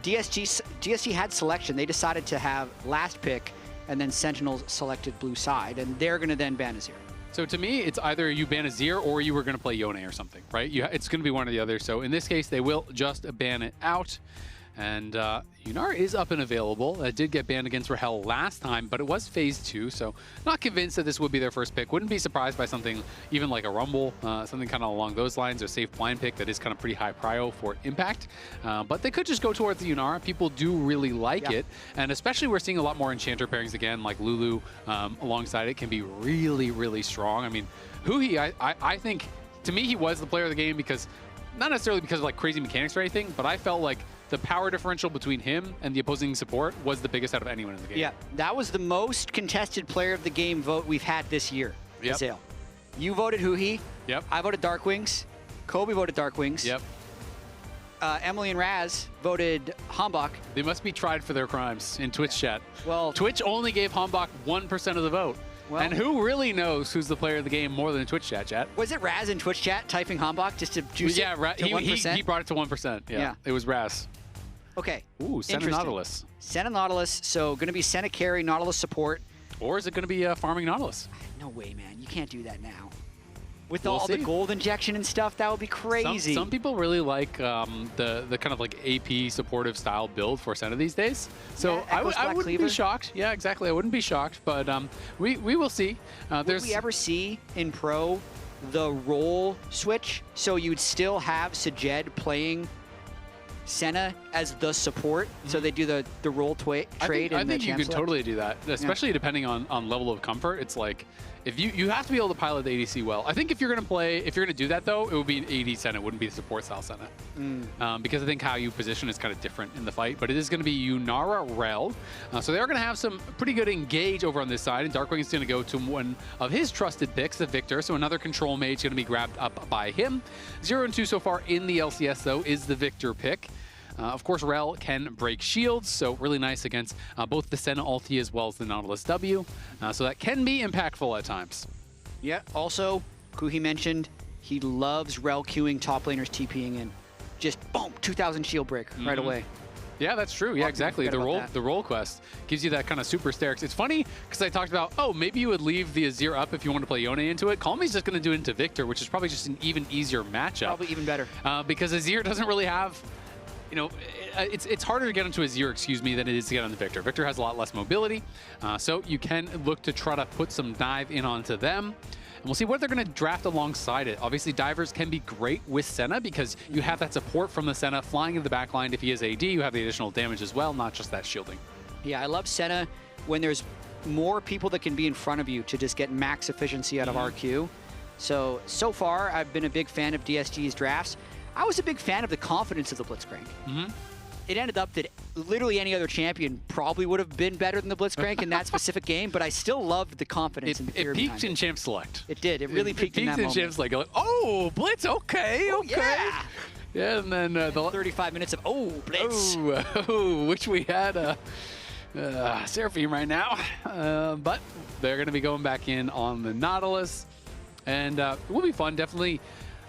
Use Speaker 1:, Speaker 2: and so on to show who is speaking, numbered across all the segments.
Speaker 1: DSG had selection. They decided to have last pick, and then Sentinels selected blue side, and they're going to then ban Azir.
Speaker 2: So to me, it's either you ban Azir or you were going to play Yone or something, right? It's going to be one or the other. So in this case, they will just ban it out. And Yunara is up and available. It did get banned against Rahel last time, but it was phase 2, so not convinced that this would be their first pick. Wouldn't be surprised by something even like a Rumble, something kind of along those lines, or safe blind pick that is kind of pretty high prio for impact. But they could just go towards the Yunara. People do really like it, and especially we're seeing a lot more Enchanter pairings again, like Lulu alongside it can be really, really strong. I mean, huhi, I think, to me, he was the player of the game because, not necessarily because of like crazy mechanics or anything, but I felt like the power differential between him and the opposing support was the biggest out of anyone in the game.
Speaker 1: Yeah, that was the most contested player of the game vote we've had this year.
Speaker 2: Yep.
Speaker 1: Azael. You voted huhi.
Speaker 2: Yep.
Speaker 1: I voted DARKWINGS. Kobe voted DARKWINGS.
Speaker 2: Yep.
Speaker 1: Emily and Raz voted HamBak.
Speaker 2: They must be tried for their crimes in Twitch chat.
Speaker 1: Well,
Speaker 2: Twitch only gave HamBak 1% of the vote.
Speaker 1: Well,
Speaker 2: and who really knows who's the player of the game more than Twitch chat?
Speaker 1: Was it Raz in Twitch chat typing HamBak just to juice it to 1%?
Speaker 2: He brought it to 1%. Yeah. It was Raz.
Speaker 1: Okay.
Speaker 2: Ooh, Senna Nautilus.
Speaker 1: Senna Nautilus, so going to be Senna carry, Nautilus support.
Speaker 2: Or is it going to be farming Nautilus?
Speaker 1: No way, man. You can't do that now. With all the gold injection and stuff, that would be crazy.
Speaker 2: Some people really like the kind of like AP supportive style build for Senna these days. So
Speaker 1: yeah,
Speaker 2: I wouldn't be shocked. Yeah, exactly. I wouldn't be shocked, but we will see.
Speaker 1: Would we ever see in Pro the role switch? So you'd still have Sajed playing Senna as the support, so they do the role trade.
Speaker 2: I think you could totally do that, especially depending on level of comfort. It's like, if you have to be able to pilot the ADC well. I think if you're gonna do that though, it would be an AD Senna, it wouldn't be the support style Senna. Because I think how you position is kind of different in the fight, but it is gonna be Yunara Rell. So they are gonna have some pretty good engage over on this side, and DARKWINGS is gonna go to one of his trusted picks, the Viktor, so another control mage gonna be grabbed up by him. 0 and 2 so far in the LCS though is the Viktor pick. Of course, Rell can break shields, so really nice against both the Senna ulti as well as the Nautilus W. So that can be impactful at times.
Speaker 1: Yeah, also, Kuhi mentioned he loves Rell queuing top laners TPing in. Just boom, 2,000 shield break right away.
Speaker 2: Yeah, that's true. Yeah, exactly. The roll quest gives you that kind of super stairs. It's funny because I talked about, oh, maybe you would leave the Azir up if you want to play Yone into it. Callme's just going to do it into Viktor, which is probably just an even easier matchup.
Speaker 1: Probably even better.
Speaker 2: Because Azir doesn't really have... You know, it's harder to get into Azir, than it is to get onto Viktor. Viktor has a lot less mobility, so you can look to try to put some dive in onto them. And we'll see what they're going to draft alongside it. Obviously, divers can be great with Senna because you have that support from the Senna flying in the backline. If he is AD, you have the additional damage as well, not just that shielding. Yeah,
Speaker 1: I love Senna when there's more people that can be in front of you to just get max efficiency out of RQ. So far, I've been a big fan of DSG's drafts. I was a big fan of the confidence of the Blitzcrank. It ended up that literally any other champion probably would have been better than the Blitzcrank in that specific game, but I still loved the confidence and the fear behind it.
Speaker 2: It peaked in Champ Select.
Speaker 1: It did. It really peaked in that moment.
Speaker 2: It peaked in Champ Select. Like, oh, Blitz, okay. Yeah, and then the
Speaker 1: 35 minutes of, oh, Blitz.
Speaker 2: Which we had Seraphine right now. But they're going to be going back in on the Nautilus. And it will be fun, definitely.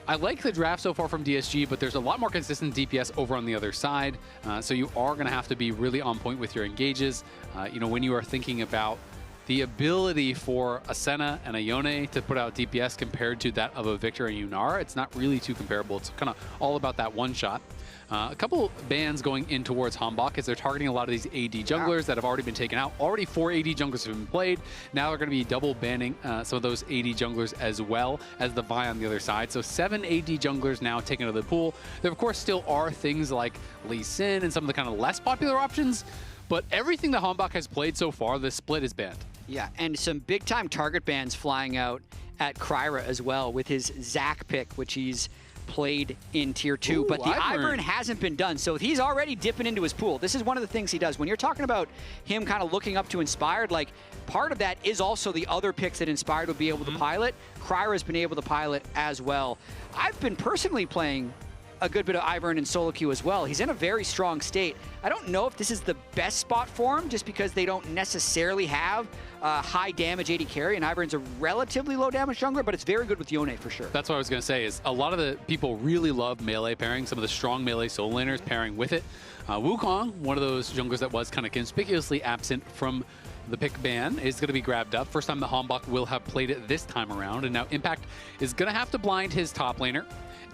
Speaker 2: I like the draft so far from DSG, but there's a lot more consistent DPS over on the other side. So you are going to have to be really on point with your engages. You know, when you are thinking about the ability for a Senna and a Yone to put out DPS compared to that of a Viktor and Yunara, it's not really too comparable. It's kind of all about that one shot. A couple bans going in towards HamBak as they're targeting a lot of these AD junglers that have already been taken out. Already 4 AD junglers have been played. Now they're going to be double banning some of those AD junglers as well as the Vi on the other side. So 7 AD junglers now taken out of the pool. There, of course, still are things like Lee Sin and some of the kind of less popular options, but everything that HamBak has played so far, this split is banned.
Speaker 1: Yeah, and some big-time target bans flying out at Kryra as well with his Zac pick, which he's played in Tier 2, but the IVern hasn't been done, so he's already dipping into his pool. This is one of the things he does. When you're talking about him kind of looking up to Inspired, like, part of that is also the other picks that Inspired would be able to pilot. Kryra's been able to pilot as well. I've been personally playing a good bit of IVern and solo queue as well. He's in a very strong state. I don't know if this is the best spot for him, just because they don't necessarily have high damage AD carry, and IVern's a relatively low damage jungler, but it's very good with Yone for sure.
Speaker 2: That's what I was going to say, is a lot of the people really love melee pairing, some of the strong melee solo laners pairing with it. Wukong, one of those junglers that was kind of conspicuously absent from the pick ban, is going to be grabbed up. First time that HamBak will have played it this time around, and now Impact is going to have to blind his top laner.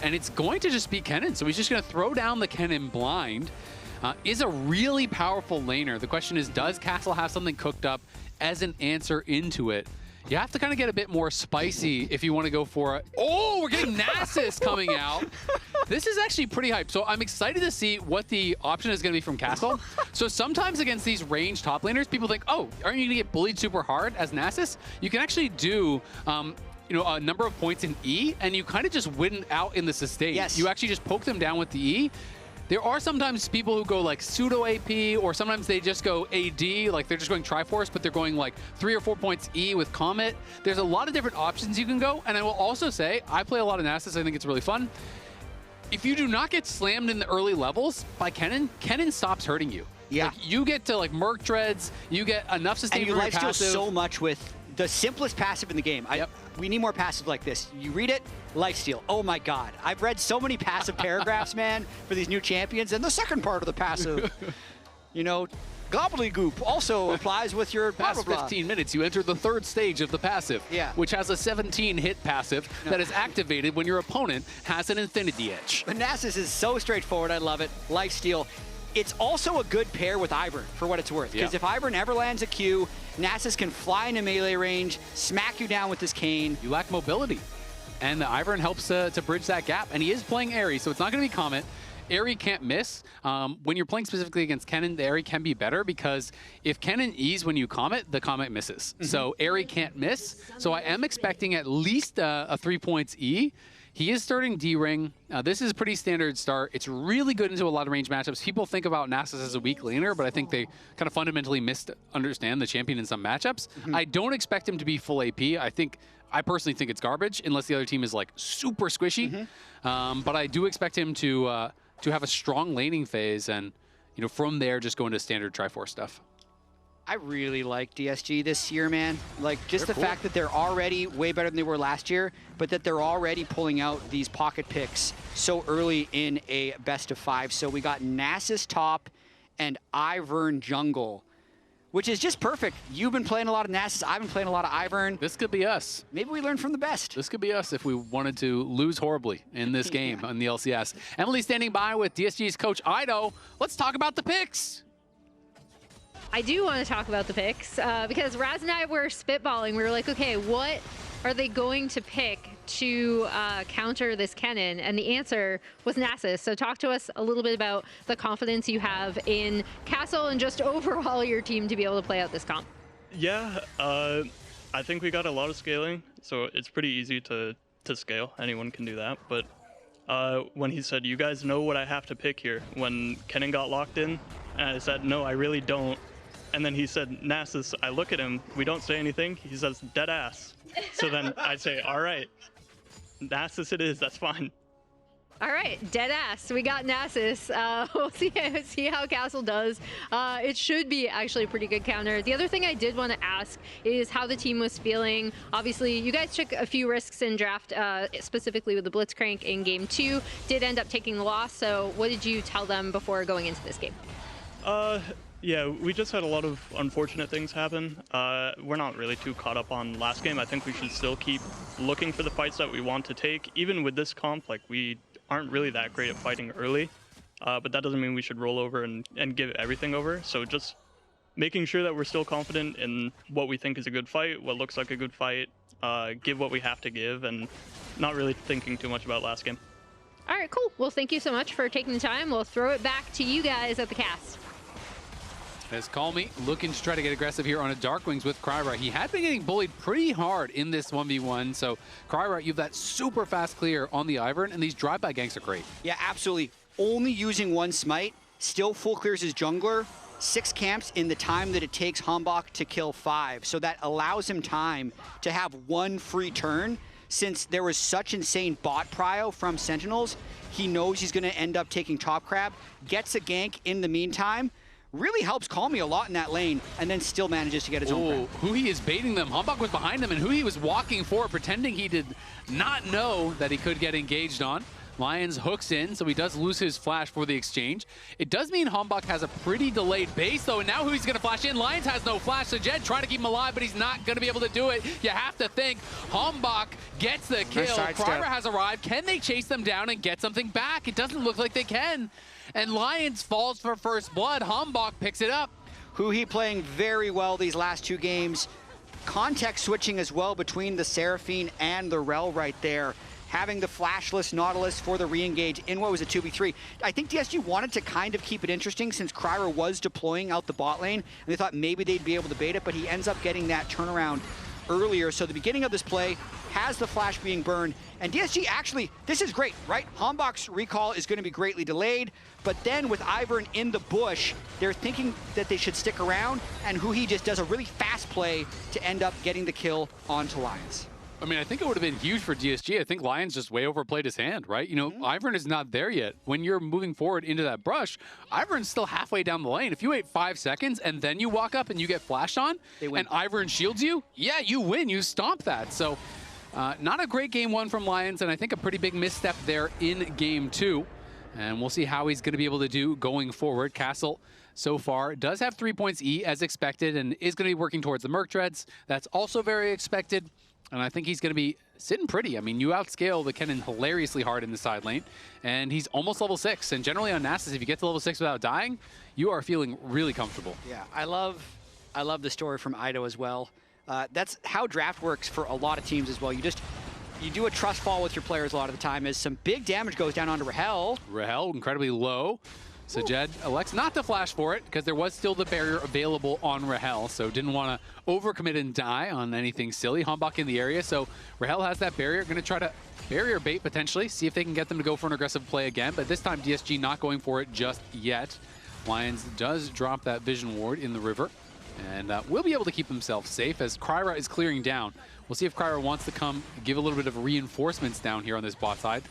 Speaker 2: And it's going to just be Kennen, so he's just going to throw down the Kennen blind. Is a really powerful laner. The question is, does Castle have something cooked up as an answer into it? You have to kind of get a bit more spicy if you want to go for it. Oh, we're getting Nasus coming out. This is actually pretty hype. So I'm excited to see what the option is going to be from Castle. So sometimes against these ranged top laners, people think, oh, aren't you going to get bullied super hard as Nasus? You can actually do you know, a number of points in E, and you kind of just win out in the sustain.
Speaker 1: Yes.
Speaker 2: You actually just poke them down with the E. There are sometimes people who go like pseudo AP, or sometimes they just go AD, like they're just going Triforce, but they're going like 3 or 4 points E with Comet. There's a lot of different options you can go, and I will also say, I play a lot of Nasus, I think it's really fun. If you do not get slammed in the early levels by Kennen, Kennen stops hurting you.
Speaker 1: Yeah.
Speaker 2: Like, you get to like Merc Dreads, you get enough sustain
Speaker 1: and you
Speaker 2: from your
Speaker 1: lifesteal
Speaker 2: passive.
Speaker 1: so much with the simplest passive in the game.
Speaker 2: Yep.
Speaker 1: We need more passive like this. You read it, lifesteal. Oh my God. I've read so many passive paragraphs, man, for these new champions. And the second part of the passive, you know, gobbledygook also applies with your blah,
Speaker 2: Past
Speaker 1: blah, blah.
Speaker 2: 15 minutes, you enter the third stage of the passive, which has a 17-hit passive that is activated when your opponent has an Infinity Edge.
Speaker 1: But Nasus is so straightforward. I love it. Lifesteal. It's also a good pair with IVern, for what it's worth. Because if IVern ever lands a Q, Nasus can fly into melee range, smack you down with his cane.
Speaker 2: You lack mobility, and the IVern helps to bridge that gap. And he is playing Aerie, so it's not going to be Comet. Aerie can't miss. When you're playing specifically against Kennen, the Aerie can be better, because if Kennen E's when you Comet, the Comet misses. So Aerie can't miss. So I am expecting at least a 3 points E. He is starting D-Ring. This is a pretty standard start. It's really good into a lot of range matchups. People think about Nasus as a weak laner, but I think they kind of fundamentally misunderstand the champion in some matchups. I don't expect him to be full AP. I personally think it's garbage, unless the other team is like super squishy. But I do expect him to have a strong laning phase, and you know, from there just go into standard Triforce stuff.
Speaker 1: I really like DSG this year, man. Like, just the
Speaker 2: cool.
Speaker 1: fact that they're already way better than they were last year, but that they're already pulling out these pocket picks so early in a best-of-5. So we got Nasus top and IVern jungle, which is just perfect. You've been playing a lot of Nasus. I've been playing a lot of IVern.
Speaker 2: This could be us.
Speaker 1: Maybe we learn from the best.
Speaker 2: This could be us if we wanted to lose horribly in this game on the LCS. Emily standing by with DSG's coach Ido. Let's talk about the picks.
Speaker 3: I do want to talk about the picks because Raz and I were spitballing. We were like, okay, what are they going to pick to counter this Kennen? And the answer was Nasus. So talk to us a little bit about the confidence you have in Castle and just overall your team to be able to play out this comp.
Speaker 4: Yeah, I think we got a lot of scaling, so it's pretty easy to scale. Anyone can do that. But when he said, you guys know what I have to pick here, when Kennen got locked in, and I said, no, I really don't. And then he said, Nasus, I look at him, we don't say anything. He says, dead ass. So then I say, all right, Nasus it is, that's fine.
Speaker 3: All right, dead ass. We got Nasus. We'll see how Castle does. It should be actually a pretty good counter. The other thing I did want to ask is how the team was feeling. Obviously, you guys took a few risks in draft, specifically with the Blitzcrank in Game 2. Did end up taking the loss, so what did you tell them before going into this game?
Speaker 4: Yeah, we just had a lot of unfortunate things happen. We're not really too caught up on last game. I think we should still keep looking for the fights that we want to take. Even with this comp, like, we aren't really that great at fighting early, but that doesn't mean we should roll over and give everything over. So just making sure that we're still confident in what we think is a good fight, what looks like a good fight, give what we have to give, and not really thinking too much about last game.
Speaker 3: All right, cool. Well, thank you so much for taking the time. We'll throw it back to you guys at the cast.
Speaker 2: As Callme looking to try to get aggressive here on a DARKWINGS with Cryra. He had been getting bullied pretty hard in this 1v1. So Cryra, you have that super fast clear on the IVern, and these drive-by ganks are great.
Speaker 1: Yeah, absolutely. Only using one smite, still full clears his jungler, 6 camps in the time that it takes HamBak to kill 5. So that allows him time to have one free turn. since there was such insane bot prio from Sentinels, he knows he's going to end up taking top crab, gets a gank in the meantime, really helps Callme a lot in that lane, and then still manages to get his own crab.
Speaker 2: huhi is baiting them. HamBak was behind him, and huhi was walking forward, pretending he did not know that he could get engaged on. Lyonz hooks in, so he does lose his flash for the exchange. It does mean HamBak has a pretty delayed base, though, and now huhi's going to flash in. Lyonz has no flash, so Sajed trying to keep him alive, but he's not going to be able to do it. You have to think HamBak gets the kill. Kryra has arrived. Can they chase them down and get something back? It doesn't look like they can. And Lyonz falls for first blood. HamBak picks it up.
Speaker 1: huhi playing very well these last 2 games. Context switching as well between the Seraphine and the Rell right there. Having the flashless Nautilus for the re-engage in what was a 2v3. I think DSG wanted to kind of keep it interesting since Kryra was deploying out the bot lane, and they thought maybe they'd be able to bait it, but he ends up getting that turnaround earlier. So the beginning of this play has the flash being burned, and DSG actually, this is great, right? HamBak's recall is going to be greatly delayed, but then with IVern in the bush, they're thinking that they should stick around, and huhi just does a really fast play to end up getting the kill onto Lyonz.
Speaker 2: I mean, I think it would have been huge for DSG. I think Lyonz just way overplayed his hand, right? You know, IVern is not there yet. When you're moving forward into that brush, IVern's still halfway down the lane. If you wait 5 seconds and then you walk up and you get flashed on, and IVern shields you, yeah, you win. You stomp that. So not a great game 1 from Lyonz, and I think a pretty big misstep there in game 2. And we'll see how he's going to be able to do going forward. Castle, so far, does have 3 points E as expected and is going to be working towards the Merc Dreads. That's also very expected. And I think he's going to be sitting pretty. I mean, you outscale the Kennen hilariously hard in the side lane, and he's almost level 6. And generally on Nasus, if you get to level 6 without dying, you are feeling really comfortable.
Speaker 1: Yeah, I love the story from Ido as well. That's how draft works for a lot of teams as well. You do a trust fall with your players a lot of the time as some big damage goes down onto Rahel.
Speaker 2: Rahel, incredibly low. Sajed elects not to flash for it because there was still the barrier available on Rahel, so didn't want to overcommit and die on anything silly. HamBak in the area, so Rahel has that barrier. Going to try to barrier bait potentially, see if they can get them to go for an aggressive play again, but this time DSG not going for it just yet. Lyonz does drop that vision ward in the river, and will be able to keep himself safe as Kryra is clearing down. We'll see if Kryra wants to come give a little bit of reinforcements down here on this bot side.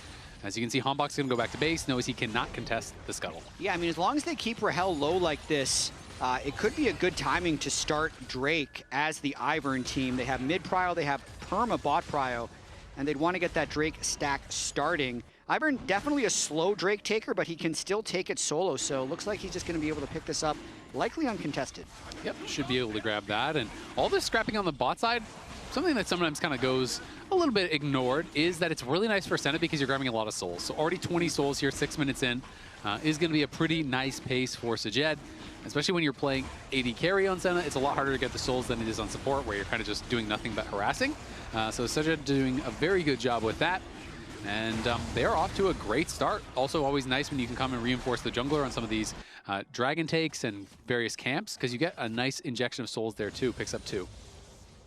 Speaker 2: As you can see, HamBak's going to go back to base, knows he cannot contest the scuttle.
Speaker 1: Yeah, I mean, as long as they keep Rahel low like this, it could be a good timing to start Drake as the IVern team. They have mid prio, they have perma bot prio, and they'd want to get that Drake stack starting. IVern definitely a slow Drake taker, but he can still take it solo, so looks like he's just going to be able to pick this up, likely uncontested.
Speaker 2: Yep, should be able to grab that. And all this scrapping on the bot side, something that sometimes kind of goes a little bit ignored is that it's really nice for Senna because you're grabbing a lot of souls. So already 20 souls here, 6 minutes in, is going to be a pretty nice pace for Sajed. Especially when you're playing AD carry on Senna, it's a lot harder to get the souls than it is on support where you're kind of just doing nothing but harassing. So Sajed doing a very good job with that. And they're off to a great start. Also always nice when you can come and reinforce the jungler on some of these dragon takes and various camps because you get a nice injection of souls there too, picks up 2.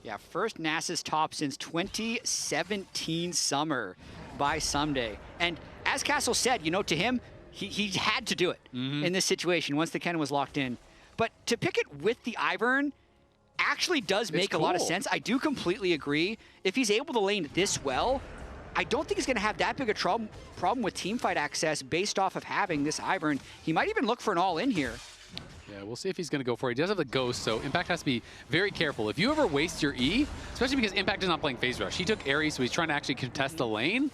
Speaker 1: Yeah, first Nasus top since 2017 summer by Someday. And as Castle said, you know, to him, he had to do it in this situation once the Kennen was locked in. But to pick it with the IVern actually does make a lot of sense. I do completely agree. If he's able to lane this well, I don't think he's going to have that big a problem with teamfight access based off of having this IVern. He might even look for an all-in here.
Speaker 2: Yeah, we'll see if he's going to go for it. He does have the Ghost, so Impact has to be very careful. If you ever waste your E, especially because Impact is not playing Phase Rush. He took Ares, so he's trying to actually contest the lane.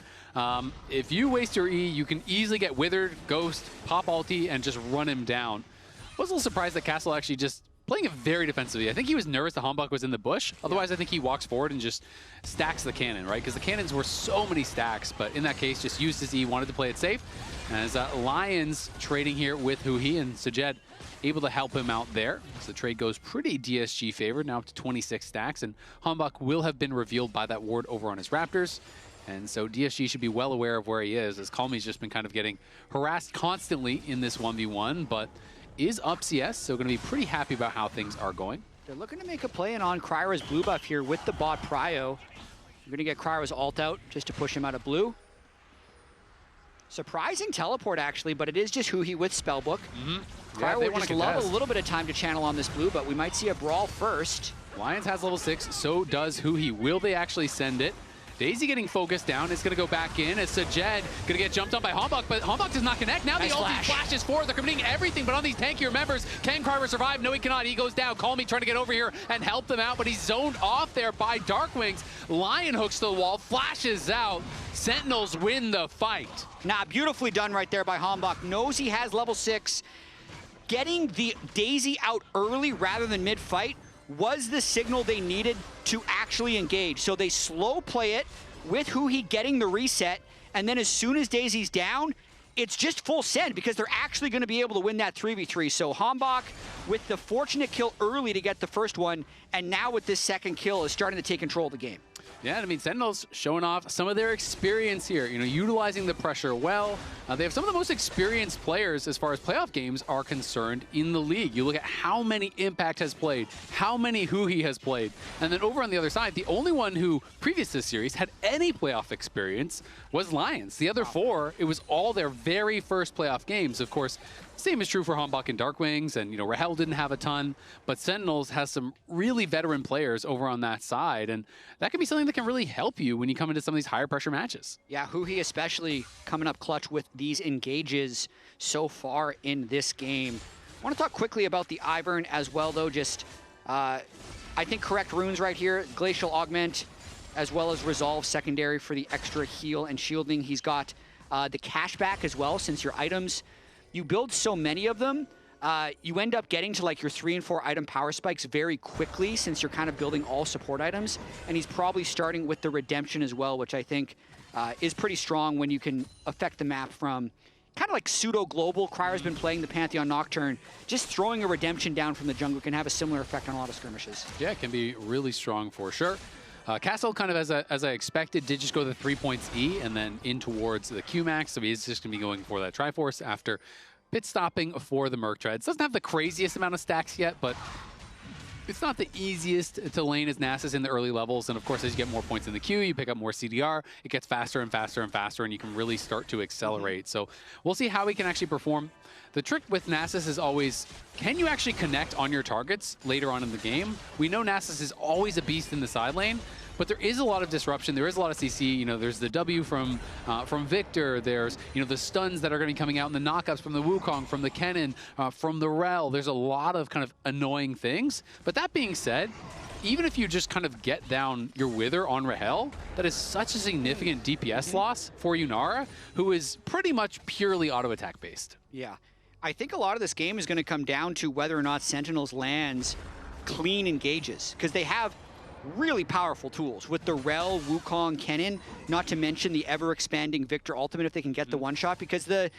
Speaker 2: If you waste your E, you can easily get Withered, Ghost, pop ulti, and just run him down. I was a little surprised that Castle actually just playing it very defensively. I think he was nervous that HamBak was in the bush. Otherwise, I think he walks forward and just stacks the cannon, right? Because the cannons were so many stacks, but in that case, just used his E, wanted to play it safe. As Lyonz trading here with huhi and Sajed able to help him out there. So the trade goes pretty DSG favored, now up to 26 stacks, and HamBak will have been revealed by that ward over on his Raptors. And so DSG should be well aware of where he is, as Callme's just been kind of getting harassed constantly in this 1v1, but is up CS, so going to be pretty happy about how things are going.
Speaker 1: They're looking to make a play in on Kryra's blue buff here with the bot prio. You're going to get Kryra's ult out just to push him out of blue. Surprising teleport, actually, but it is just huhi with Spellbook. Kryra would just love a little bit of time to channel on this blue, but we might see a brawl first.
Speaker 2: Lyonz has level 6, so does huhi. Will they actually send it? Daisy getting focused down. It's going to go back in as Sajed going to get jumped on by HamBak, but HamBak does not connect. Now
Speaker 1: nice
Speaker 2: the ulti flashes forward. They're committing everything, but on these tankier members, can Carver survive? No, he cannot. He goes down. Callme trying to get over here and help them out, but he's zoned off there by DARKWINGS. Lion hooks to the wall, flashes out. Sentinels win the fight.
Speaker 1: Nah, beautifully done right there by HamBak. Knows he has level 6. Getting the Daisy out early rather than mid-fight was the signal they needed to actually engage. So they slow play it with huhi getting the reset, and then as soon as Daisy's down, it's just full send because they're actually going to be able to win that 3v3. So HamBak with the fortunate kill early to get the first one, and now with this second kill is starting to take control of the game.
Speaker 2: Yeah, I mean, Sentinels showing off some of their experience here, you know, utilizing the pressure well. They have some of the most experienced players as far as playoff games are concerned in the league. You look at how many Impact has played, how many huhi has played, and then over on the other side, the only one who previous to this series had any playoff experience was Lyonz. The other 4, it was all their very first playoff games. Of course, same is true for HamBak and DARKWINGS, and, you know, Rahel didn't have a ton, but Sentinels has some really veteran players over on that side, and that can be something that can really help you when you come into some of these higher pressure matches.
Speaker 1: Yeah, huhi especially coming up clutch with these engages so far in this game. I want to talk quickly about the IVern as well, though. Just, I think correct runes right here. Glacial Augment, as well as Resolve secondary for the extra heal and shielding. He's got the cashback as well, since your items, you build so many of them, you end up getting to like your 3 and 4 item power spikes very quickly, since you're kind of building all support items. And he's probably starting with the Redemption as well, which I think is pretty strong when you can affect the map from kind of like pseudo-global. Cryer's been playing the Pantheon Nocturne. Just throwing a Redemption down from the jungle can have a similar effect on a lot of skirmishes.
Speaker 2: Yeah, it can be really strong for sure. Castle, kind of as I expected, did just go the 3 points E and then in towards the Qmax, so he's just going to be going for that Triforce after pit stopping for the Merc Treads. Doesn't have the craziest amount of stacks yet, but it's not the easiest to lane as Nasus in the early levels, and of course as you get more points in the queue, you pick up more CDR, it gets faster and faster and faster, and you can really start to accelerate. So we'll see how he can actually perform. The trick with Nasus is always, can you actually connect on your targets later on in the game? We know Nasus is always a beast in the side lane, but there is a lot of disruption. There is a lot of CC. You know, there's the W from Viktor. There's, you know, the stuns that are going to be coming out in the knockups from the Wukong, from the Kennen, from the Rell. There's a lot of kind of annoying things. But that being said, even if you just kind of get down your Wither on Rahel, that is such a significant DPS loss for Yunara, who is pretty much purely auto-attack based.
Speaker 1: Yeah. I think a lot of this game is going to come down to whether or not Sentinels lands clean engages, because they have really powerful tools with the Rell, Wukong, Kennen, not to mention the ever-expanding Viktor ultimate if they can get the one-shot, because the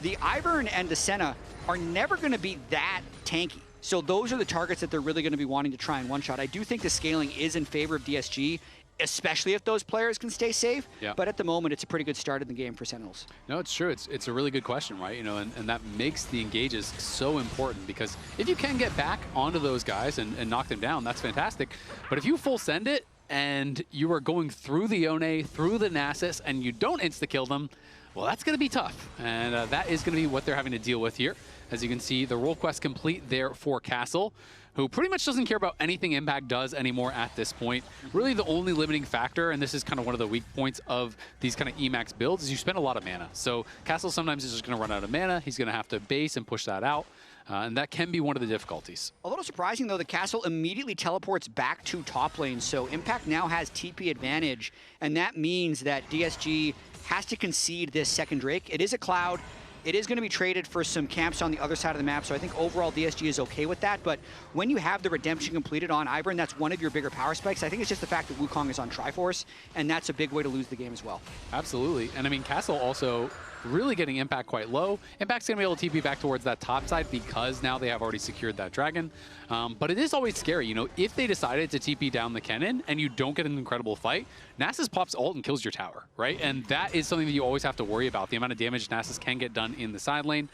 Speaker 1: IVern and the Senna are never going to be that tanky. So those are the targets that they're really going to be wanting to try and one-shot. I do think the scaling is in favor of DSG, especially if those players can stay safe.
Speaker 2: Yeah.
Speaker 1: But at the moment, it's a pretty good start in the game for Sentinels.
Speaker 2: No, it's true. It's a really good question, right? You know, and that makes the engages so important, because if you can get back onto those guys and knock them down, that's fantastic. But if you full send it and you are going through the Yone, through the Nasus, and you don't insta-kill them, well, that's going to be tough. And that is going to be what they're having to deal with here. As you can see, the role quest complete there for Castle, who pretty much doesn't care about anything Impact does anymore at this point. Really the only limiting factor, and this is kind of one of the weak points of these kind of Emax builds, is you spend a lot of mana. So Castle sometimes is just going to run out of mana. He's going to have to base and push that out. And that can be one of the difficulties.
Speaker 1: A little surprising, though, the Castle immediately teleports back to top lane, so Impact now has TP advantage, and that means that DSG has to concede this second Drake. It is a Cloud. It is going to be traded for some camps on the other side of the map, so I think overall DSG is okay with that. But when you have the Redemption completed on IVern, that's one of your bigger power spikes. I think it's just the fact that Wukong is on Triforce, and that's a big way to lose the game as well.
Speaker 2: Absolutely. And I mean, Castle also really getting Impact quite low. Impact's going to be able to TP back towards that top side because now they have already secured that dragon. But it is always scary, you know, if they decided to TP down the Kennen and you don't get an incredible fight, Nasus pops ult and kills your tower, right? And that is something that you always have to worry about, the amount of damage Nasus can get done in the side lane.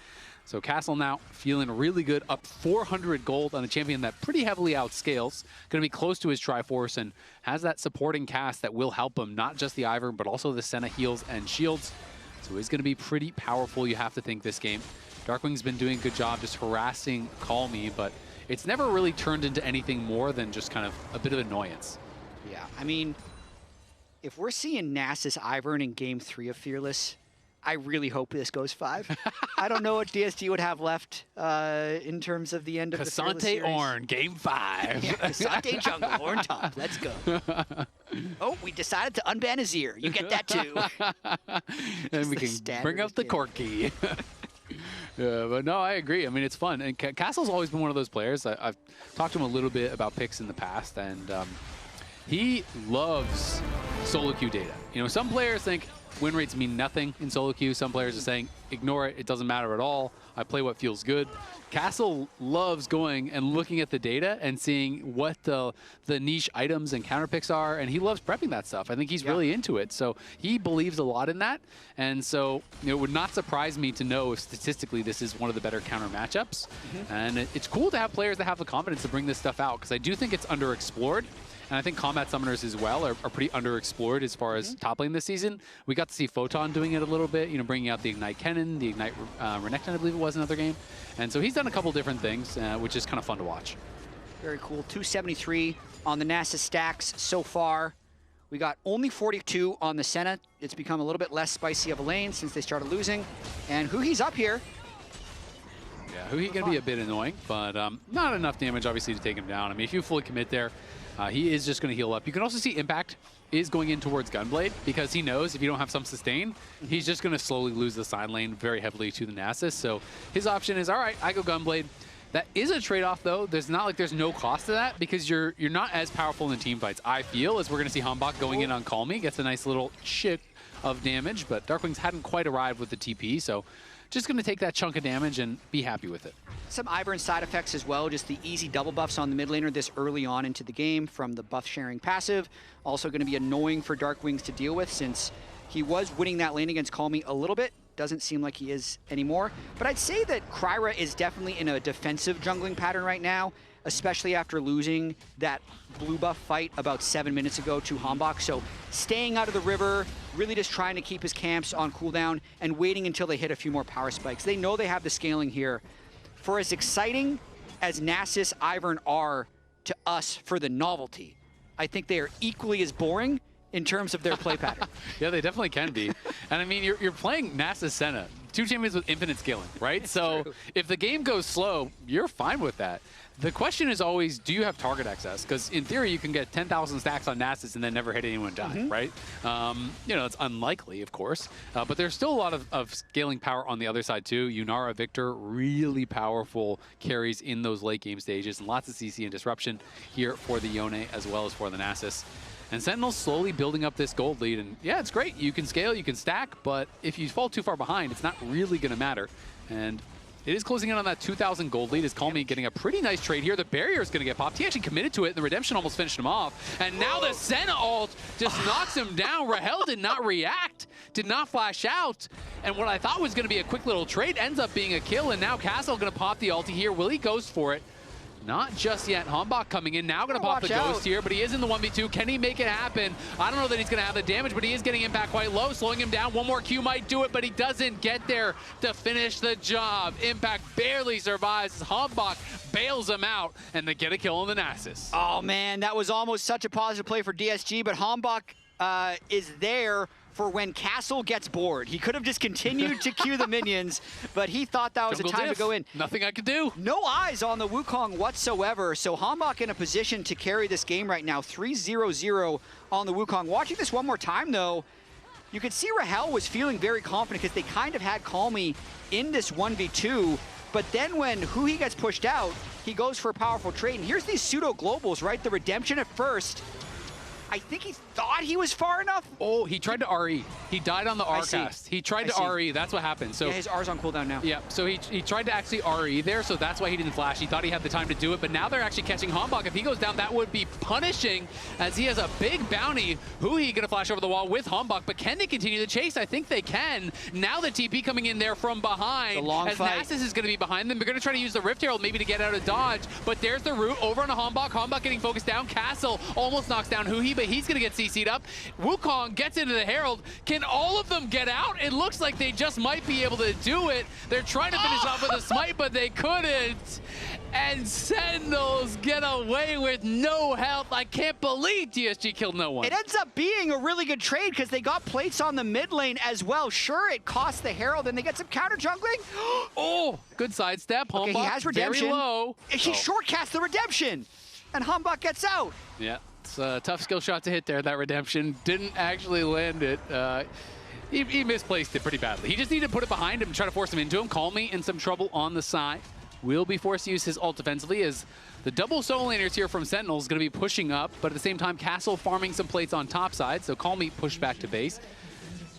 Speaker 2: So Castle now feeling really good, up 400 gold on a champion that pretty heavily outscales, going to be close to his Triforce and has that supporting cast that will help him, not just the IVern, but also the Senna heals and shields. So he's going to be pretty powerful, you have to think, this game. DARKWINGS been doing a good job just harassing Callme, but it's never really turned into anything more than just kind of a bit of annoyance.
Speaker 1: Yeah, I mean, if we're seeing Nasus IVern in Game 3 of Fearless, I really hope this goes 5. I don't know what DSG would have left in terms of the end of the Fearless series.
Speaker 2: Ornn, Game 5.
Speaker 1: Yeah, Kasante jungle, Ornn top. Let's go. Oh, we decided to unban Azir. You get that too.
Speaker 2: And we can bring up the Corki. Yeah, but no, I agree. I mean, it's fun. And Castle's always been one of those players. I've talked to him a little bit about picks in the past, and he loves solo queue data. You know, some players think win rates mean nothing in solo queue. Some players are saying, ignore it, it doesn't matter at all. I play what feels good. Castle loves going and looking at the data and seeing what the niche items and counter picks are, and he loves prepping that stuff. I think he's really into it. So he believes a lot in that. And so it would not surprise me to know if statistically this is one of the better counter matchups. And it's cool to have players that have the confidence to bring this stuff out, because I do think it's underexplored. And I think combat summoners as well are pretty underexplored as far as top lane this season. We got to see Photon doing it a little bit, you know, bringing out the Ignite Kennen, the Ignite Renekton, I believe it was, another game. And so he's done a couple different things, which is kind of fun to watch.
Speaker 1: Very cool. 273 on the Nasus stacks so far. We got only 42 on the Senna. It's become a little bit less spicy of a lane since they started losing. And Huhi's up here.
Speaker 2: Yeah, Huhi can be a bit annoying, but not enough damage, obviously, to take him down. I mean, if you fully commit there, he is just going to heal up. You can also see Impact is going in towards Gunblade, because he knows if you don't have some sustain, he's just going to slowly lose the side lane very heavily to the Nasus. So his option is, all right, I go Gunblade. That is a trade-off, though. There's not like there's no cost to that, because you're not as powerful in the team fights, I feel, as we're going to see HamBak going in on Callme. Gets a nice little chip of damage, but DARKWINGS hadn't quite arrived with the TP, so just going to take that chunk of damage and be happy with it.
Speaker 1: Some IVern side effects as well, just the easy double buffs on the mid laner this early on into the game from the buff sharing passive. Also going to be annoying for DARKWINGS to deal with, since he was winning that lane against Callme a little bit. Doesn't seem like he is anymore. But I'd say that Kryra is definitely in a defensive jungling pattern right now, especially after losing that blue buff fight about 7 minutes ago to HamBak. So staying out of the river, really just trying to keep his camps on cooldown and waiting until they hit a few more power spikes. They know they have the scaling here. For as exciting as Nasus, IVern are to us for the novelty, I think they are equally as boring in terms of their play pattern.
Speaker 2: Yeah, they definitely can be. And I mean, you're playing Nasus Senna, two champions with infinite scaling, right? So
Speaker 1: true.
Speaker 2: If the game goes slow, you're fine with that. The question is always, do you have target access? Because in theory, you can get 10,000 stacks on Nasus and then never hit anyone die, right? You know, it's unlikely, of course, but there's still a lot of scaling power on the other side too. Yunara, Viktor, really powerful carries in those late game stages, and lots of CC and disruption here for the Yone as well as for the Nasus. And Sentinel's slowly building up this gold lead, and yeah, it's great. You can scale, you can stack, but if you fall too far behind, it's not really going to matter. And it is closing in on that 2,000 gold lead. Is Callme getting a pretty nice trade here. The barrier is going to get popped. He actually committed to it, and the redemption almost finished him off. And now the Senna ult just knocks him down. Rahel did not react, did not flash out. And what I thought was going to be a quick little trade ends up being a kill. And now Castle going to pop the ulti here. Will he goes for it? Not just yet. HamBak coming in now, going to pop the ghost here, but he is in the 1v2. Can he make it happen? I don't know that he's going to have the damage, but he is getting impact quite low, slowing him down. One more Q might do it, but he doesn't get there to finish the job. Impact barely survives as HamBak bails him out, and they get a kill on the Nasus.
Speaker 1: Oh man, that was almost such a positive play for DSG, but HamBak is there for when Castle gets bored. He could have just continued to queue the minions, but he thought that was the time to go in.
Speaker 2: Nothing I could do.
Speaker 1: No eyes on the Wukong whatsoever, so HamBak in a position to carry this game right now, 3-0-0 on the Wukong. Watching this one more time, though, you could see Rahel was feeling very confident because they kind of had Callme in this 1v2, but then when huhi gets pushed out, he goes for a powerful trade, and here's these pseudo-globals, right? The redemption at first. I think he thought he was far enough.
Speaker 2: Oh, he tried to RE. He died on the R cast. He tried to RE. That's what happened. So
Speaker 1: yeah, his R's on cooldown now.
Speaker 2: Yeah, so he tried to actually RE there, so that's why he didn't flash. He thought he had the time to do it, but now they're actually catching HamBak. If he goes down, that would be punishing, as he has a big bounty. Huhi gonna flash over the wall with HamBak, but can they continue the chase? I think they can. Now the TP coming in there from behind.
Speaker 1: The long
Speaker 2: as
Speaker 1: fight.
Speaker 2: Nasus is gonna be behind them. They're gonna try to use the Rift Herald maybe to get out of dodge, but there's the route over on a HamBak. HamBak getting focused down. Castle almost knocks down Huhi, but he's going to get CC'd up. Wukong gets into the Herald. Can all of them get out? It looks like they just might be able to do it. They're trying to finish off with a smite, but they couldn't. And Sentinels get away with no health. I can't believe DSG killed no one.
Speaker 1: It ends up being a really good trade because they got plates on the mid lane as well. Sure, it cost the Herald and they get some counter jungling.
Speaker 2: Oh, good sidestep.
Speaker 1: Okay, he has redemption.
Speaker 2: Very low.
Speaker 1: He shortcast the redemption. And HamBak gets out.
Speaker 2: Yeah, it's a tough skill shot to hit there. That redemption didn't actually land it. He misplaced it pretty badly. He just needed to put it behind him and try to force him into him. Callme in some trouble on the side. Will be forced to use his ult defensively as the double solo laners here from Sentinels going to be pushing up, but at the same time, Castle farming some plates on top side, so Callme pushed back to base.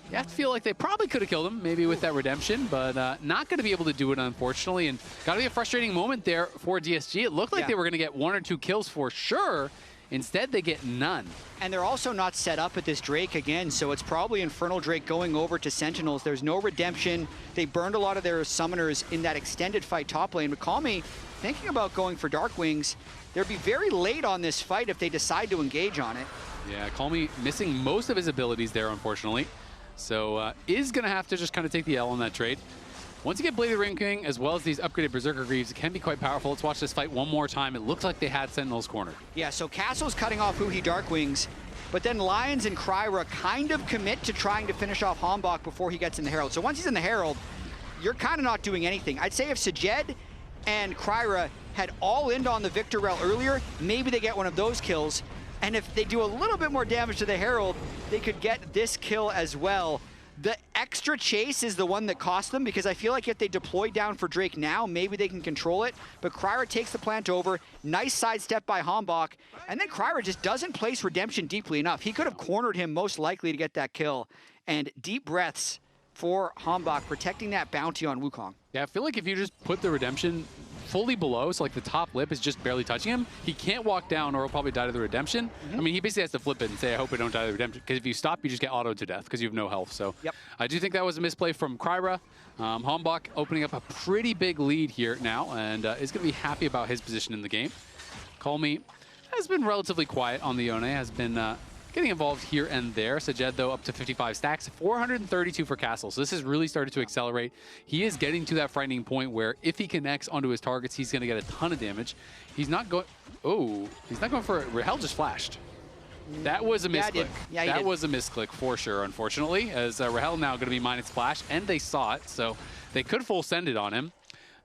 Speaker 2: You have to feel like they probably could have killed him, maybe with that redemption, but not going to be able to do it, unfortunately, and got to be a frustrating moment there for DSG. It looked like they were going to get 1 or 2 kills for sure. Instead, they get none. And
Speaker 1: they're also not set up at this Drake again, so it's probably Infernal Drake going over to Sentinels. There's no redemption. They burned a lot of their summoners in that extended fight top lane, but Callme thinking about going for DARKWINGS. They'd be very late on this fight if they decide to engage on it.
Speaker 2: Yeah, Callme missing most of his abilities there, unfortunately. So is going to have to just kind of take the L on that trade. Once you get Blade of the Ring King, as well as these upgraded Berserker Greaves, it can be quite powerful. Let's watch this fight one more time. It looks like they had Sentinels cornered.
Speaker 1: Yeah, so Castle's cutting off huhi DARKWINGS, but then Lyonz and Kryra kind of commit to trying to finish off HamBak before he gets in the Herald. So once he's in the Herald, you're kind of not doing anything. I'd say if Sajed and Kryra had all in on the Viktor Rell earlier, maybe they get one of those kills. And if they do a little bit more damage to the Herald, they could get this kill as well. The extra chase is the one that cost them, because I feel like if they deploy down for Drake now, maybe they can control it. But Kryra takes the plant over. Nice sidestep by HamBak. And then Kryra just doesn't place redemption deeply enough. He could have cornered him most likely to get that kill. And deep breaths for HamBak, protecting that bounty on Wukong.
Speaker 2: Yeah, I feel like if you just put the redemption fully below, so like the top lip is just barely touching him, he can't walk down or he'll probably die to the redemption. I mean, he basically has to flip it and say, I hope I don't die to the redemption, because if you stop, you just get autoed to death because you have no health. So I do think that was a misplay from Kryra. HamBak opening up a pretty big lead here now, and is going to be happy about his position in the game. Callme has been relatively quiet on the Yone, has been getting involved here and there. Sajed, though, up to 55 stacks, 432 for Castle. So this has really started to accelerate. He is getting to that frightening point where if he connects onto his targets, he's going to get a ton of damage. He's not going... Oh, he's not going for it. Rahel just flashed. That was a misclick. That was a misclick for sure, unfortunately, as Rahel now going to be minus splash, and they saw it, so they could full send it on him.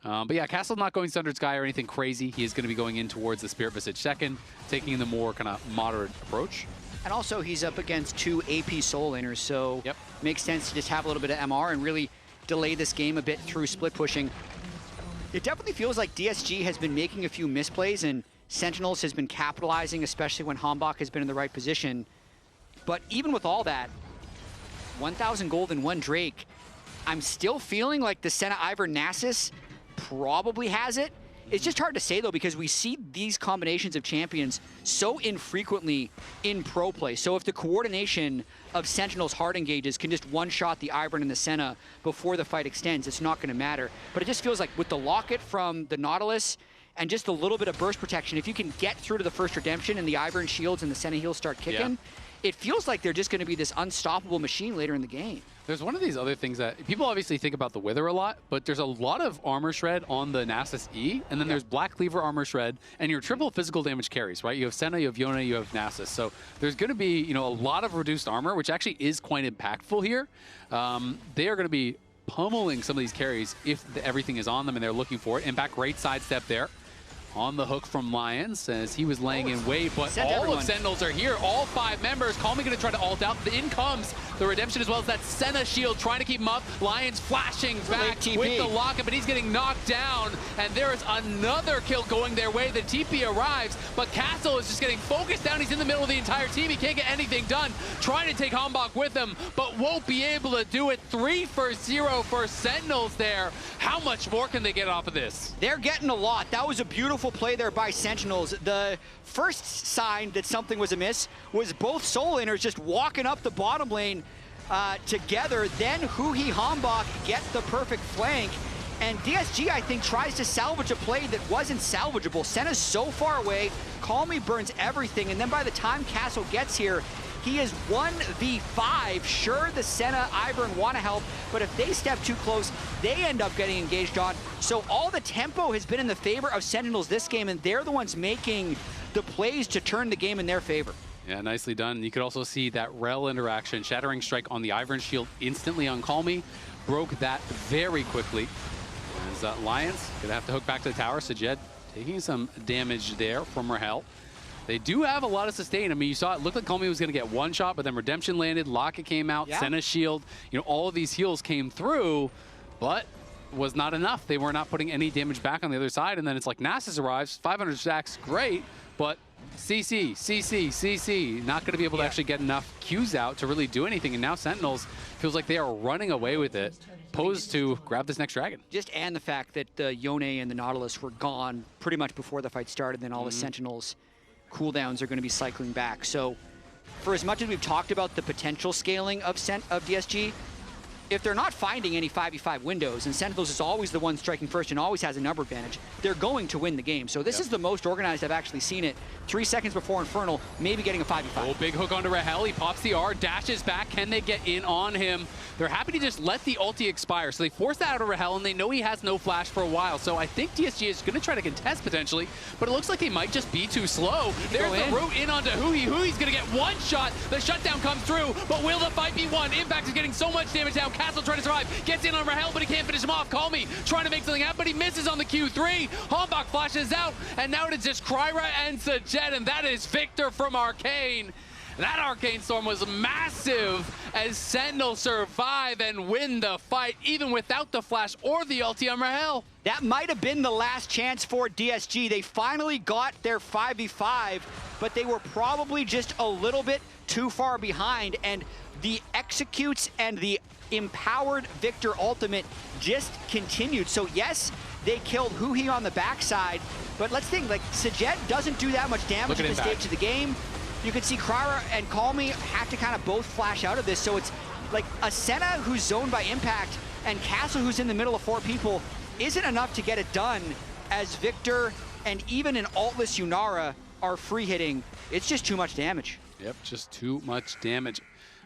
Speaker 2: But yeah, Castle's not going Sundered Sky or anything crazy. He is going to be going in towards the Spirit Visage second, taking the more kind of moderate approach.
Speaker 1: And also, he's up against 2 AP solo laners, so makes sense to just have a little bit of MR and really delay this game a bit through split pushing. It definitely feels like DSG has been making a few misplays, and Sentinels has been capitalizing, especially when HamBak has been in the right position. But even with all that, 1,000 gold and 1 Drake, I'm still feeling like the Senna IVern Nasus probably has it. It's just hard to say, though, because we see these combinations of champions so infrequently in pro play. So if the coordination of Sentinels hard engages can just one-shot the IVern and the Senna before the fight extends, it's not going to matter. But it just feels like with the locket from the Nautilus and just a little bit of burst protection, if you can get through to the first redemption and the IVern shields and the Senna heals start kicking, it feels like they're just going to be this unstoppable machine later in the game.
Speaker 2: There's one of these other things that people obviously think about the Wither a lot, but there's a lot of armor shred on the Nasus E, and then there's Black Cleaver armor shred, and your triple physical damage carries, right? You have Senna, you have Yone, you have Nasus. So there's going to be, you know, a lot of reduced armor, which actually is quite impactful here. They are going to be pummeling some of these carries if everything is on them and they're looking for it. And back, great sidestep there. On the hook from Lyonz as he was laying in wait, but all of Sentinels are here. All 5 members. Callme going to try to ult out. In comes the redemption as well as that Senna shield trying to keep him up. Lyonz flashing back with the locket, but he's getting knocked down. And there is another kill going their way. The TP arrives, but Castle is just getting focused down. He's in the middle of the entire team. He can't get anything done. Trying to take HamBak with him, but won't be able to do it. 3 for 0 for Sentinels there. How much more can they get off of this?
Speaker 1: They're getting a lot. That was a beautiful play there by Sentinels. The first sign that something was amiss was both solo laners just walking up the bottom lane together. Then huhi HamBak get the perfect flank, And DSG, I think, tries to salvage a play that wasn't salvageable. Senna's so far away, Callme burns everything, and then by the time Castle gets here, he is 1v5. Sure, the Senna, IVern want to help, but if they step too close, they end up getting engaged on. So all the tempo has been in the favor of Sentinels this game, and they're the ones making the plays to turn the game in their favor.
Speaker 2: Yeah, nicely done. You could also see that Rell interaction, Shattering Strike on the IVern shield instantly on Callme, broke that very quickly. As Lyonz gonna have to hook back to the tower. Sajed taking some damage there from Rahel. They do have a lot of sustain. I mean, you saw it looked like Callme was going to get one shot, but then Redemption landed, Locket came out,
Speaker 1: yeah.
Speaker 2: Senna's shield. You know, all of these heals came through, but was not enough. They were not putting any damage back on the other side. And then it's like Nasus arrives, 500 stacks, great, but CC, not going to be able to actually get enough Qs out to really do anything. And now Sentinels feels like they are running away with it, posed to grab this next dragon.
Speaker 1: Just and the fact that the Yone and the Nautilus were gone pretty much before the fight started, then all the Sentinels cooldowns are going to be cycling back. So for as much as we've talked about the potential scaling of DSG, if they're not finding any 5v5 windows, and Sentinels is always the one striking first and always has a number advantage, they're going to win the game. So this is the most organized I've actually seen it. 3 seconds before Infernal, maybe getting a 5v5.
Speaker 2: Oh, big hook onto Rahel. He pops the R, dashes back. Can they get in on him? They're happy to just let the ulti expire. So they force that out of Rahel, and they know he has no flash for a while. So I think DSG is going to try to contest potentially, but it looks like they might just be too slow. There's the route in onto huhi. huhi's going to get one shot. The shutdown comes through, but will the fight be won? Impact is getting so much damage down. Castle trying to survive. Gets in on Rahel, but he can't finish him off. Callme trying to make something happen, but he misses on the Q3. HamBak flashes out, and now it is just Kryra and Sajed, and that is Viktor from Arcane. That Arcane Storm was massive as Sentinels survive and win the fight, even without the flash or the ulti on Rahel.
Speaker 1: That might have been the last chance for DSG. They finally got their 5v5, but they were probably just a little bit too far behind, and the executes and the empowered Viktor ultimate just continued. So yes, they killed huhi on the backside, but let's think, like, Sajed doesn't do that much damage at this stage of the game. You can see Kryra and Callme have to kind of both flash out of this, so it's like a Senna who's zoned by Impact and Castle who's in the middle of 4 people isn't enough to get it done, as Viktor and even an altless Yunara are free hitting. It's just too much damage.
Speaker 2: Yep, just too much damage.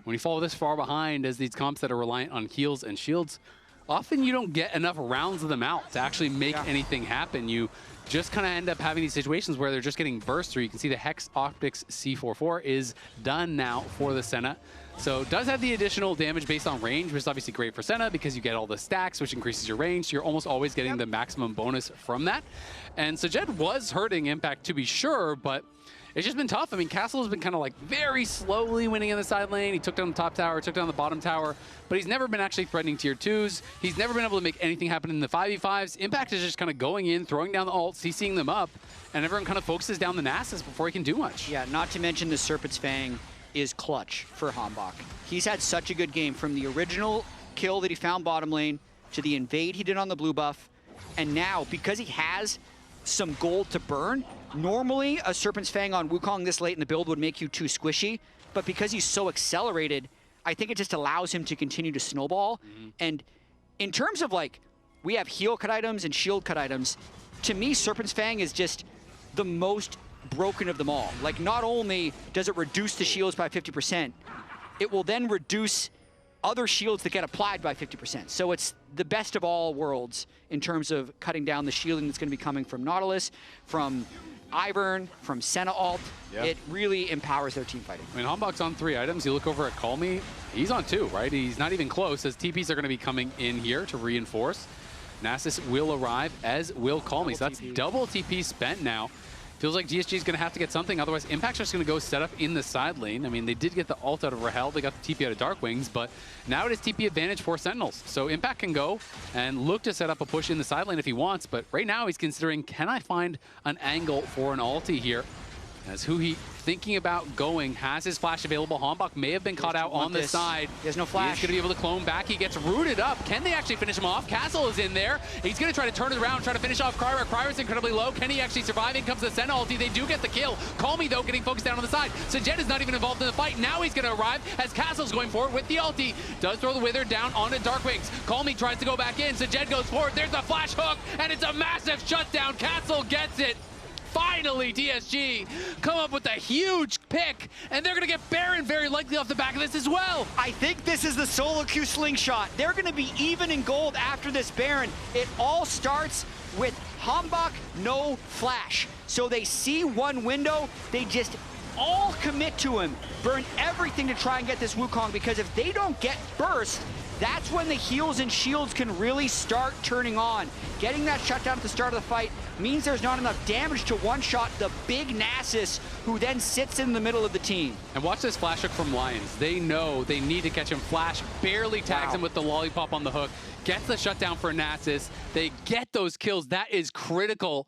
Speaker 2: When you fall this far behind as these comps that are reliant on heals and shields, often you don't get enough rounds of them out to actually make anything happen. You just kind of end up having these situations where they're just getting burst through. You can see the Hex Optics C44 is done now for the Senna. So it does have the additional damage based on range, which is obviously great for Senna because you get all the stacks, which increases your range. So you're almost always getting the maximum bonus from that. And Sajed was hurting Impact to be sure, but it's just been tough. I mean, Castle has been kind of like very slowly winning in the side lane. He took down the top tower, took down the bottom tower, but he's never been actually threatening tier 2s. He's never been able to make anything happen in the 5v5s. Impact is just kind of going in, throwing down the ult, CCing them up, and everyone kind of focuses down the Nasus before he can do much.
Speaker 1: Yeah, not to mention the Serpent's Fang is clutch for HamBak. He's had such a good game, from the original kill that he found bottom lane to the invade he did on the blue buff, and now because he has some gold to burn, normally a Serpent's Fang on Wukong this late in the build would make you too squishy, but because he's so accelerated, I think it just allows him to continue to snowball. And in terms of, like, we have heal cut items and shield cut items, to me Serpent's Fang is just the most broken of them all. Like, not only does it reduce the shields by 50%, it will then reduce other shields that get applied by 50%. So it's the best of all worlds in terms of cutting down the shielding that's going to be coming from Nautilus, from IVern, from Senna ult. It really empowers their team fighting.
Speaker 2: I mean, HamBak's on 3 items. You look over at Callme, he's on 2, right? He's not even close, as TPs are going to be coming in here to reinforce. Nasus will arrive, as will Callme. So that's double TP spent now. Feels like DSG is going to have to get something, otherwise Impact's just going to go set up in the side lane. I mean, they did get the ult out of Rahel, they got the TP out of DARKWINGS, but now it is TP advantage for Sentinels. So Impact can go and look to set up a push in the side lane if he wants, but right now he's considering, can I find an angle for an ulti here? As huhi, thinking about going, has his flash available. HamBak may have been caught out on the side.
Speaker 1: He has no flash.
Speaker 2: He's going to be able to clone back. He gets rooted up. Can they actually finish him off? Castle is in there. He's going to try to turn it around, try to finish off Cryer. Crier's incredibly low. Can he actually survive? In comes the Senna ulti. They do get the kill. Callme, though, getting focused down on the side. Sajed is not even involved in the fight. Now he's going to arrive as Castle's going forward with the ulti. Does throw the Wither down onto DARKWINGS. Callme tries to go back in. Sajed goes forward. There's the flash hook, and it's a massive shutdown. Castle gets it. Finally, DSG come up with a huge pick, and they're going to get Baron very likely off the back of this as well.
Speaker 1: I think this is the solo queue slingshot. They're going to be even in gold after this Baron. It all starts with HamBak, no flash. So they see one window, they just all commit to him, burn everything to try and get this Wukong, because if they don't get burst, that's when the heals and shields can really start turning on. Getting that shutdown at the start of the fight means there's not enough damage to one-shot the big Nasus, who then sits in the middle of the team.
Speaker 2: And watch this flash hook from Lyonz. They know they need to catch him. Flash barely tags him with the lollipop on the hook. Gets the shutdown for Nasus. They get those kills. That is critical.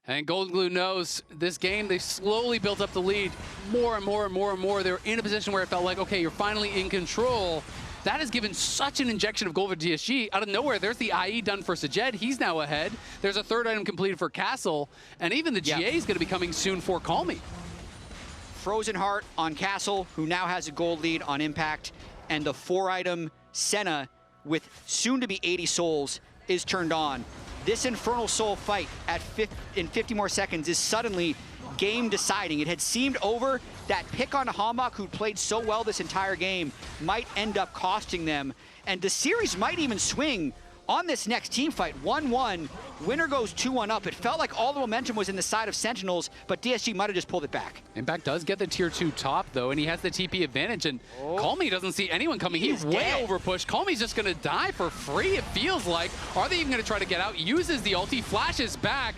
Speaker 2: And Golden Glue knows this game, they slowly built up the lead more and more and more and more. They were in a position where it felt like, okay, you're finally in control. That has given such an injection of gold for DSG. Out of nowhere, there's the IE done for Sajed. He's now ahead. There's a third item completed for Castle. And even the GA is going to be coming soon for Callme.
Speaker 1: Frozen Heart on Castle, who now has a gold lead on Impact. And the 4-item Senna, with soon to be 80 souls, is turned on. This Infernal Soul fight in 50 more seconds is suddenly game deciding. It had seemed over. That pick on HamBak, who played so well this entire game, might end up costing them. And the series might even swing on this next team fight. 1-1, winner goes 2-1 up. It felt like all the momentum was in the side of Sentinels, but DSG might have just pulled it back.
Speaker 2: Impact does get the tier 2 top, though, and he has the TP advantage, and Callme doesn't see anyone coming. He's way overpushed. Callme's just going to die for free, it feels like. Are they even going to try to get out? Uses the ulti, flashes back.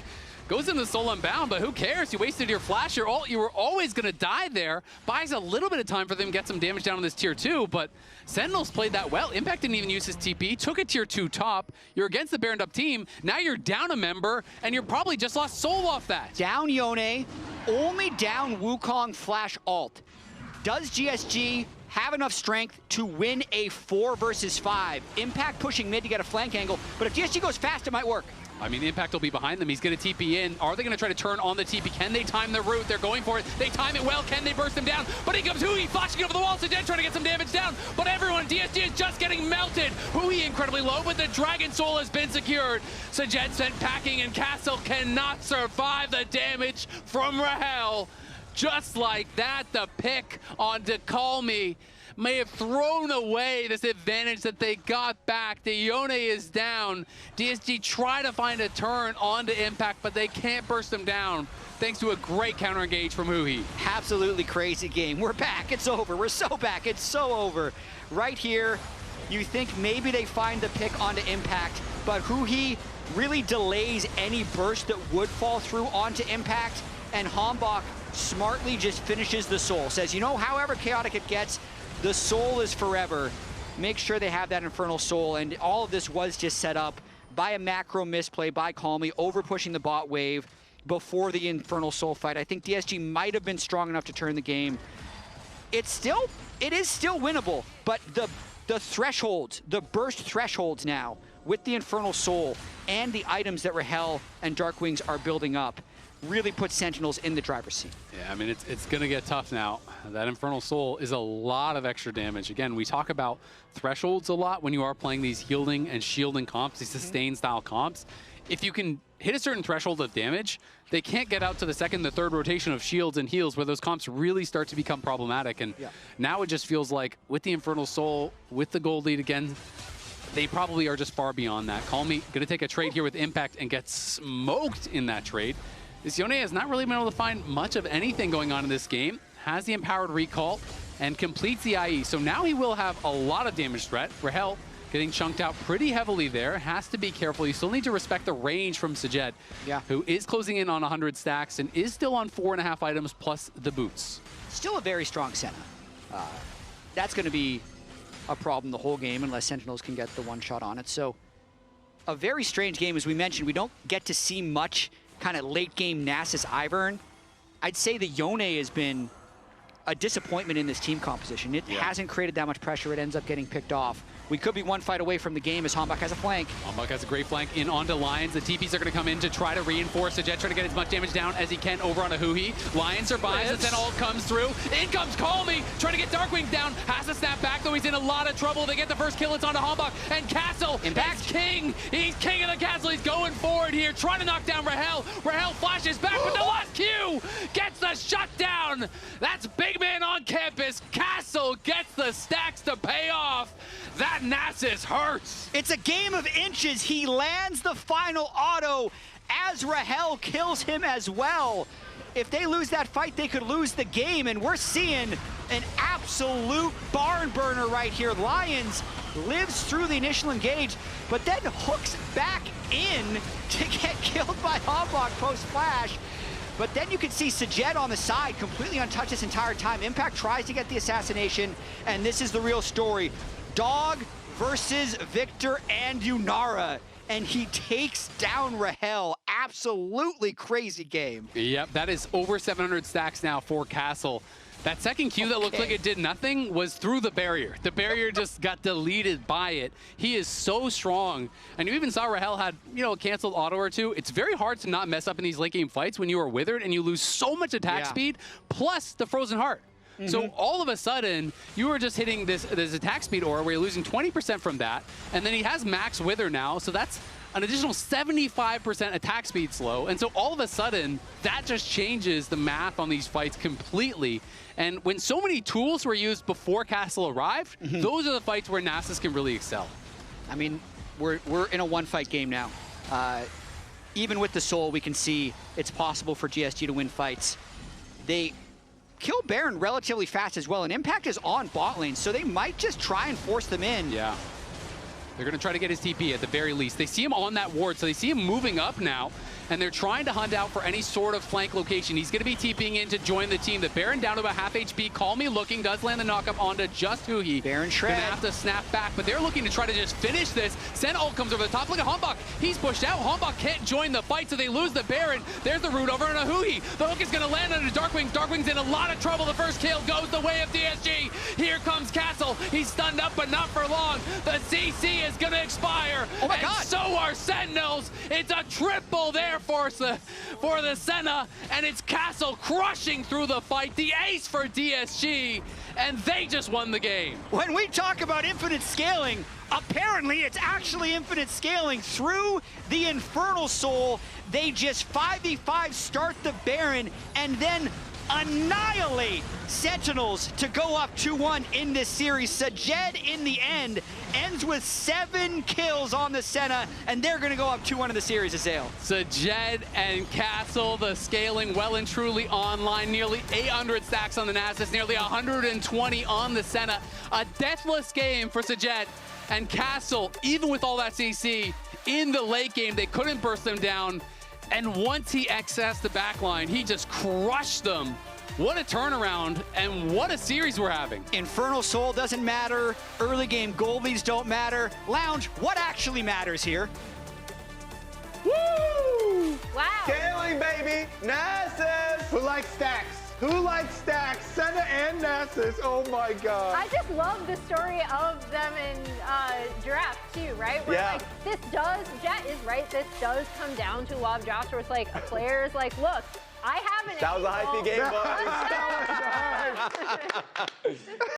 Speaker 2: Goes into Soul Unbound, but who cares? You wasted your flash. You were always going to die there. Buys a little bit of time for them to get some damage down on this tier 2, but Sentinels played that well. Impact didn't even use his TP. Took a tier 2 top. You're against the Baroned up team. Now you're down a member, and you're probably just lost Soul off that.
Speaker 1: Down Yone, only down Wukong flash alt. Does GSG have enough strength to win a 4 versus 5? Impact pushing mid to get a flank angle, but if GSG goes fast, it might work.
Speaker 2: I mean, Impact will be behind them. He's going to TP in. Are they going to try to turn on the TP? Can they time the route? They're going for it. They time it well. Can they burst him down? But he comes huhi, flashing over the wall. Sajed trying to get some damage down. But everyone, DSG is just getting melted. huhi incredibly low, but the Dragon Soul has been secured. Sajed sent packing, and Castle cannot survive the damage from Rahel. Just like that, the pick onto Callme may have thrown away this advantage that they got back. The Yone is down. DSG try to find a turn onto Impact, but they can't burst them down thanks to a great counter engage from huhi.
Speaker 1: Absolutely crazy game. We're back. It's over. We're so back. It's so over. Right here, you think maybe they find the pick onto Impact, but huhi really delays any burst that would fall through onto Impact, and HamBak smartly just finishes the Soul. Says, you know, however chaotic it gets, the Soul is forever. Make sure they have that Infernal Soul, and all of this was just set up by a macro misplay by Callme, over pushing the bot wave before the Infernal Soul fight. I think DSG might have been strong enough to turn the game. It is still winnable, but the thresholds, the burst thresholds now, with the Infernal Soul and the items that Rahel and DARKWINGS are building up, really put Sentinels in the driver's seat.
Speaker 2: Yeah, I mean, it's going to get tough now. That Infernal Soul is a lot of extra damage. Again, we talk about thresholds a lot when you are playing these healing and shielding comps, these sustain style comps. If you can hit a certain threshold of damage, they can't get out to the second, the third rotation of shields and heals where those comps really start to become problematic. And now it just feels like with the Infernal Soul, with the gold lead again, they probably are just far beyond that. Callme going to take a trade here with Impact and get smoked in that trade. This Yone has not really been able to find much of anything going on in this game. Has the empowered recall and completes the IE. So now he will have a lot of damage threat. Rahel getting chunked out pretty heavily there. Has to be careful. You still need to respect the range from Sajed, who is closing in on 100 stacks and is still on 4.5 items plus the boots.
Speaker 1: Still a very strong Senna. That's going to be a problem the whole game unless Sentinels can get the one shot on it. So a very strange game. As we mentioned, we don't get to see much kind of late game Nasus IVern. I'd say the Yone has been a disappointment in this team composition. It hasn't created that much pressure. It ends up getting picked off. We could be one fight away from the game as HamBak has a flank.
Speaker 2: HamBak has a great flank in onto Lyonz. The TPs are going to come in to try to reinforce. Sajed trying to get as much damage down as he can over on a huhi. Lyonz survives as then all comes through. In comes Callme, trying to get DARKWINGS down. Has to snap back, though he's in a lot of trouble. They get the first kill. It's onto HamBak. And Castle, that's king. He's king of the castle. He's going forward here, trying to knock down Rahel. Rahel flashes back with the last Q. Gets the shutdown. That's big man on campus. Castle gets the stacks to pay off. That Nasus hurts.
Speaker 1: It's a game of inches. He lands the final auto as Rahel kills him as well. If they lose that fight, they could lose the game, and we're seeing an absolute barn burner right here. Lyonz lives through the initial engage, but then hooks back in to get killed by HamBak post-flash. But then you can see Sajed on the side, completely untouched this entire time. Impact tries to get the assassination, and this is the real story. Dog versus Viktor and Yunara, and he takes down Rahel. Absolutely crazy game.
Speaker 2: Yep, that is over 700 stacks now for Castle. That second Q that looked like it did nothing was through the barrier. The barrier just got deleted by it. He is so strong. And you even saw Rahel had, a canceled auto or two. It's very hard to not mess up in these late game fights when you are withered and you lose so much attack speed, plus the frozen heart. So all of a sudden, you were just hitting this attack speed aura where you're losing 20% from that. And then he has max wither now, so that's an additional 75% attack speed slow. And so all of a sudden, that just changes the math on these fights completely. And when so many tools were used before Castle arrived, those are the fights where Nasus can really excel.
Speaker 1: I mean, we're in a one-fight game now. Even with the Soul, we can see it's possible for DSG to win fights. They kill Baron relatively fast as well, and Impact is on bot lane, so they might just try and force them in.
Speaker 2: Yeah. They're going to try to get his TP at the very least. They see him on that ward, so they see him moving up now, and they're trying to hunt out for any sort of flank location. He's going to be TPing in to join the team. The Baron down to about half HP. Callme looking, does land the knockup onto just huhi.
Speaker 1: Baron shred.
Speaker 2: Gonna have to snap back, but they're looking to try to just finish this. Sen ult comes over the top. Look at HamBak. He's pushed out. HamBak can't join the fight, so they lose the Baron. There's the root over on a huhi. The hook is going to land on a DARKWINGS. DARKWINGS in a lot of trouble. The first kill goes the way of DSG. Here comes Castle. He's stunned up, but not for long. The CC is going to expire.
Speaker 1: Oh my God.
Speaker 2: So are Sentinels. It's a triple there for the Senna, and it's Castle crushing through the fight. The ace for DSG, and they just won the game.
Speaker 1: When we talk about infinite scaling, apparently it's actually infinite scaling. Through the Infernal Soul, they just 5v5 start the Baron, and then annihilate Sentinels to go up 2-1 in this series. Sajed in the end ends with 7 kills on the Senna, and they're going to go up 2-1 in the series, Azael.
Speaker 2: Sajed and Castle, the scaling well and truly online. Nearly 800 stacks on the Nasus, nearly 120 on the Senna. A deathless game for Sajed and Castle. Even with all that CC in the late game, they couldn't burst them down. And once he accessed the backline, he just crushed them. What a turnaround, and what a series we're having.
Speaker 1: Infernal Soul doesn't matter. Early game goalies don't matter. Lounge, what actually matters here?
Speaker 5: Woo!
Speaker 3: Wow.
Speaker 5: Scaling, baby. Nasus. Who likes stacks? Who likes stacks? Senna and Nasus. Oh my God.
Speaker 3: I just love the story of them in draft too, right? Where like this does, Jatt is right, this does come down to a lot of drafts where it's like a player is like, look, I have an
Speaker 5: That was a hypey game, boys.
Speaker 3: That was a hype.